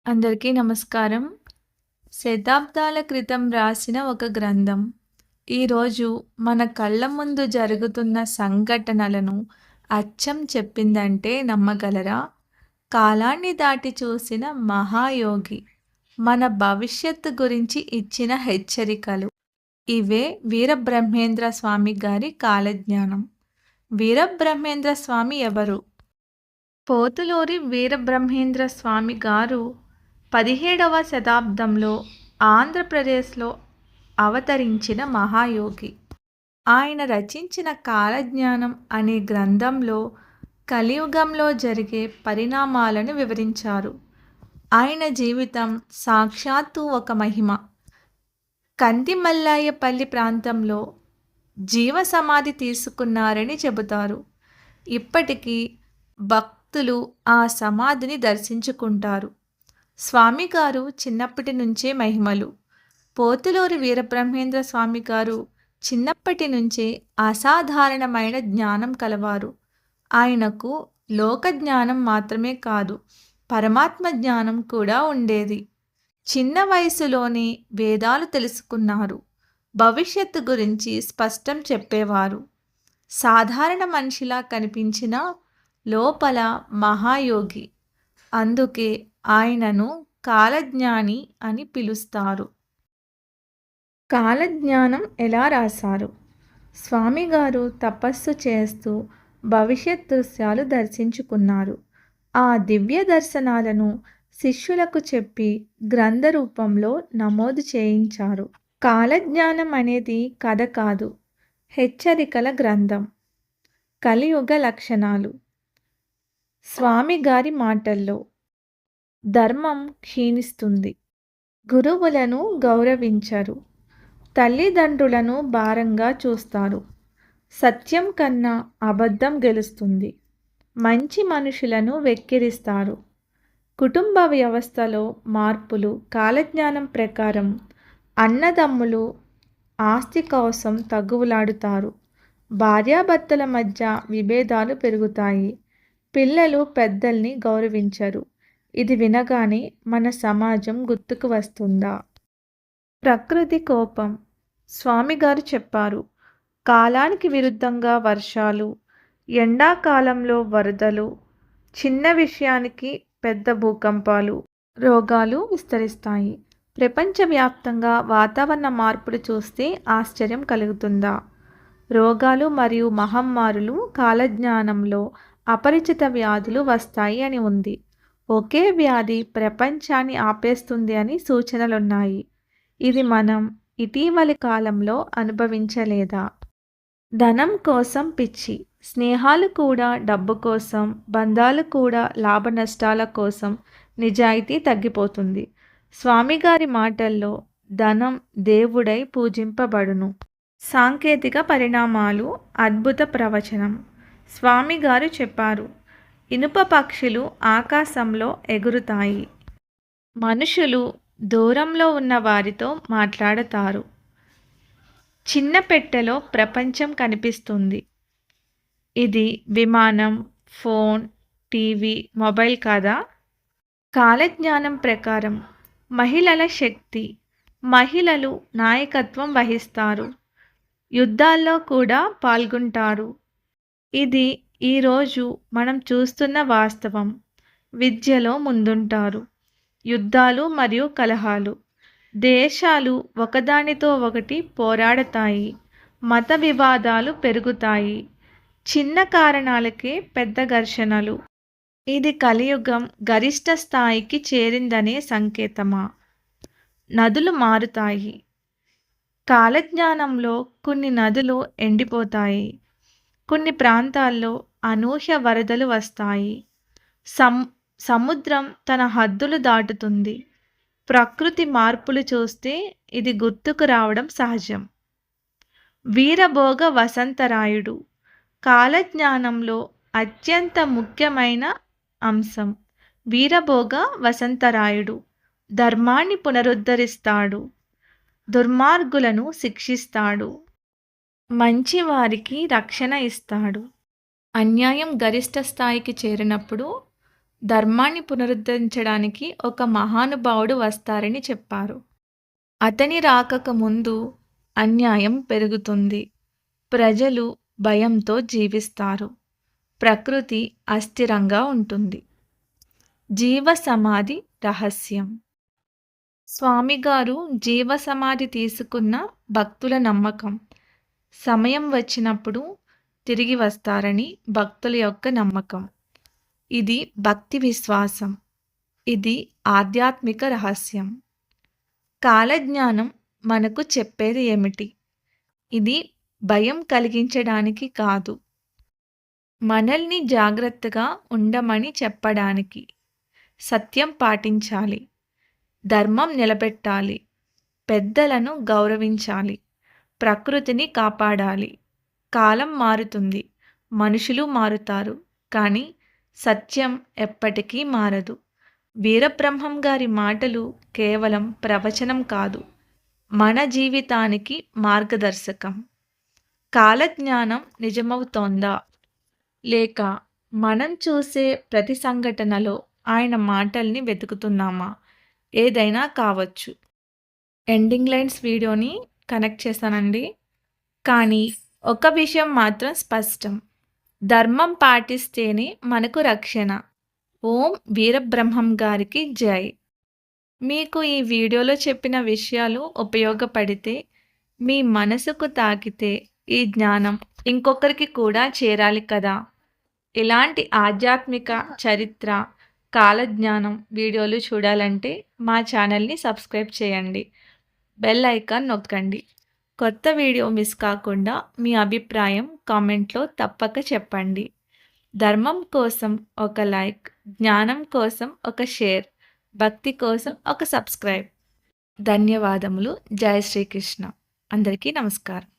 అందరికీ నమస్కారం. శతాబ్దాల క్రితం రాసిన ఒక గ్రంథం. ఈరోజు మన కళ్ళ ముందు జరుగుతున్న సంఘటనలను అచ్చం చెప్పిందంటే నమ్మగలరా? కాలాన్ని దాటి చూసిన మహాయోగి. మన భవిష్యత్తు గురించి ఇచ్చిన హెచ్చరికలు. ఇవే వీరబ్రహ్మేంద్ర స్వామి గారి కాలజ్ఞానం. వీరబ్రహ్మేంద్ర స్వామి ఎవరు? పోతులూరి వీరబ్రహ్మేంద్ర స్వామి గారు 17వ శతాబ్దంలో ఆంధ్రప్రదేశ్లో అవతరించిన మహాయోగి. ఆయన రచించిన కాలజ్ఞానం అనే గ్రంథంలో కలియుగంలో జరిగే పరిణామాలను వివరించారు. ఆయన జీవితం సాక్షాత్తు ఒక మహిమ. కందిమల్లాయపల్లి ప్రాంతంలో జీవ సమాధి తీసుకున్నారని చెబుతారు. ఇప్పటికీ భక్తులు ఆ సమాధిని దర్శించుకుంటారు. స్వామిగారు చిన్నప్పటి నుంచే మహిమలు. పోతులూరి వీరబ్రహ్మేంద్ర స్వామి గారు చిన్నప్పటి నుంచే అసాధారణమైన జ్ఞానం కలవారు. ఆయనకు లోక జ్ఞానం మాత్రమే కాదు, పరమాత్మ జ్ఞానం కూడా ఉండేది. చిన్న వయసులోనే వేదాలు తెలుసుకున్నారు. భవిష్యత్తు గురించి స్పష్టం చెప్పేవారు. సాధారణ మనిషిలా కనిపించినా లోపల మహాయోగి. అందుకే ఆయనను కాలజ్ఞాని అని పిలుస్తారు. కాలజ్ఞానం ఎలా రాశారు? స్వామిగారు తపస్సు చేస్తూ భవిష్యత్ దృశ్యాలు దర్శించుకున్నారు. ఆ దివ్య దర్శనాలను శిష్యులకు చెప్పి గ్రంథ రూపంలో నమోదు చేయించారు. కాలజ్ఞానం అనేది కథ కాదు, హెచ్చరికల గ్రంథం. కలియుగ లక్షణాలు. స్వామిగారి మాటల్లో ధర్మం క్షీణిస్తుంది. గురువులను గౌరవించరు. తల్లిదండ్రులను భారంగా చూస్తారు. సత్యం కన్నా అబద్ధం గెలుస్తుంది. మంచి మనుషులను వెక్కిరిస్తారు. కుటుంబ వ్యవస్థలో మార్పులు. కాలజ్ఞానం ప్రకారం అన్నదమ్ములు ఆస్తి కోసం తగువులాడుతారు. భార్యాభర్తల మధ్య విభేదాలు పెరుగుతాయి. పిల్లలు పెద్దల్ని గౌరవించరు. ఇది వినగానే మన సమాజం గుర్తుకు వస్తుందా? ప్రకృతి కోపం. స్వామిగారు చెప్పారు, కాలానికి విరుద్ధంగా వర్షాలు, ఎండాకాలంలో వరదలు, చిన్న విషయానికి పెద్ద భూకంపాలు, రోగాలు విస్తరిస్తాయి. ప్రపంచవ్యాప్తంగా వాతావరణ మార్పులు చూస్తే ఆశ్చర్యం కలుగుతుందా? రోగాలు మరియు మహమ్మారులు. కాలజ్ఞానంలో అపరిచిత వ్యాధులు వస్తాయి అని ఉంది. ఒకే వ్యాధి ప్రపంచాన్ని ఆపేస్తుంది అని సూచనలున్నాయి. ఇది మనం ఇటీవలి కాలంలో అనుభవించలేదా? ధనం కోసం పిచ్చి. స్నేహాలు కూడా డబ్బు కోసం, బంధాలు కూడా లాభ నష్టాల కోసం. నిజాయితీ తగ్గిపోతుంది. స్వామిగారి మాటల్లో ధనం దేవుడై పూజింపబడును. సాంకేతిక పరిణామాలు. అద్భుత ప్రవచనం. స్వామిగారు చెప్పారు, ఇనుప పక్షులు ఆకాశంలో ఎగురుతాయి. మనుషులు దూరంలో ఉన్న వారితో మాట్లాడతారు. చిన్న పెట్టెలో ప్రపంచం కనిపిస్తుంది. ఇది విమానం, ఫోన్, టీవీ, మొబైల్ కాదా? కాలజ్ఞానం ప్రకారం మహిళల శక్తి. మహిళలు నాయకత్వం వహిస్తారు. యుద్ధాల్లో కూడా పాల్గొంటారు. ఇది ఈరోజు మనం చూస్తున్న వాస్తవం. విద్యలో ముందుంటారు. యుద్ధాలు మరియు కలహాలు. దేశాలు ఒకదానితో ఒకటి పోరాడతాయి. మత వివాదాలు పెరుగుతాయి. చిన్న కారణాలకే పెద్ద ఘర్షణలు. ఇది కలియుగం గరిష్ట స్థాయికి చేరిందనే సంకేతమా? నదులు మారుతాయి. కాలజ్ఞానంలో కొన్ని నదులు ఎండిపోతాయి. కొన్ని ప్రాంతాల్లో అనూహ్య వరదలు వస్తాయి. సముద్రం తన హద్దులు దాటుతుంది. ప్రకృతి మార్పులు చూస్తే ఇది గుర్తుకు రావడం సహజం. వీరభోగ వసంతరాయుడు. కాలజ్ఞానంలో అత్యంత ముఖ్యమైన అంశం. వీరభోగ వసంతరాయుడు ధర్మాన్ని పునరుద్ధరిస్తాడు. దుర్మార్గులను శిక్షిస్తాడు. మంచివారికి రక్షణ ఇస్తాడు. అన్యాయం గరిష్ట స్థాయికి చేరినప్పుడు ధర్మాన్ని పునరుద్ధరించడానికి ఒక మహానుభావుడు వస్తారని చెప్పారు. అతని రాకకు ముందు అన్యాయం పెరుగుతుంది. ప్రజలు భయంతో జీవిస్తారు. ప్రకృతి అస్థిరంగా ఉంటుంది. జీవ సమాధి రహస్యం. స్వామిగారు జీవ సమాధి తీసుకున్న భక్తుల నమ్మకం. సమయం వచ్చినప్పుడు తిరిగి వస్తారని భక్తుల యొక్క నమ్మకం. ఇది భక్తి విశ్వాసం. ఇది ఆధ్యాత్మిక రహస్యం. కాలజ్ఞానం మనకు చెప్పేది ఏమిటి? ఇది భయం కలిగించడానికి కాదు, మనల్ని జాగ్రత్తగా ఉండమని చెప్పడానికి. సత్యం పాటించాలి, ధర్మం నిలబెట్టాలి, పెద్దలను గౌరవించాలి, ప్రకృతిని కాపాడాలి. కాలం మారుతుంది, మనుషులు మారుతారు, కానీ సత్యం ఎప్పటికీ మారదు. వీరబ్రహ్మం గారి మాటలు కేవలం ప్రవచనం కాదు, మన జీవితానికి మార్గదర్శకం. కాలజ్ఞానం నిజమవుతోందా, లేక మనం చూసే ప్రతి సంఘటనలో ఆయన మాటల్ని వెతుకుతున్నామా? ఏదైనా కావచ్చు. ఎండింగ్ లైన్స్ వీడియోని కనెక్ట్ చేశానండి. కానీ ఒక విషయం మాత్రం స్పష్టం, ధర్మం పాటిస్తేనే మనకు రక్షణ. ఓం వీరబ్రహ్మం గారికి జై. మీకు ఈ వీడియోలో చెప్పిన విషయాలు ఉపయోగపడితే, మీ మనసుకు తాకితే ఈ జ్ఞానం ఇంకొకరికి కూడా చేరాలి కదా. ఇలాంటి ఆధ్యాత్మిక చరిత్ర, కాలజ్ఞానం వీడియోలు చూడాలంటే మా ఛానల్ని సబ్స్క్రైబ్ చేయండి, బెల్ ఐకాన్ నొక్కండి. కొత్త వీడియో మిస్ కాకుండా మీ అభిప్రాయం కామెంట్లో తప్పక చెప్పండి. ధర్మం కోసం ఒక లైక్, జ్ఞానం కోసం ఒక షేర్, భక్తి కోసం ఒక సబ్స్క్రైబ్. ధన్యవాదములు. జై శ్రీకృష్ణ. అందరికీ నమస్కారం.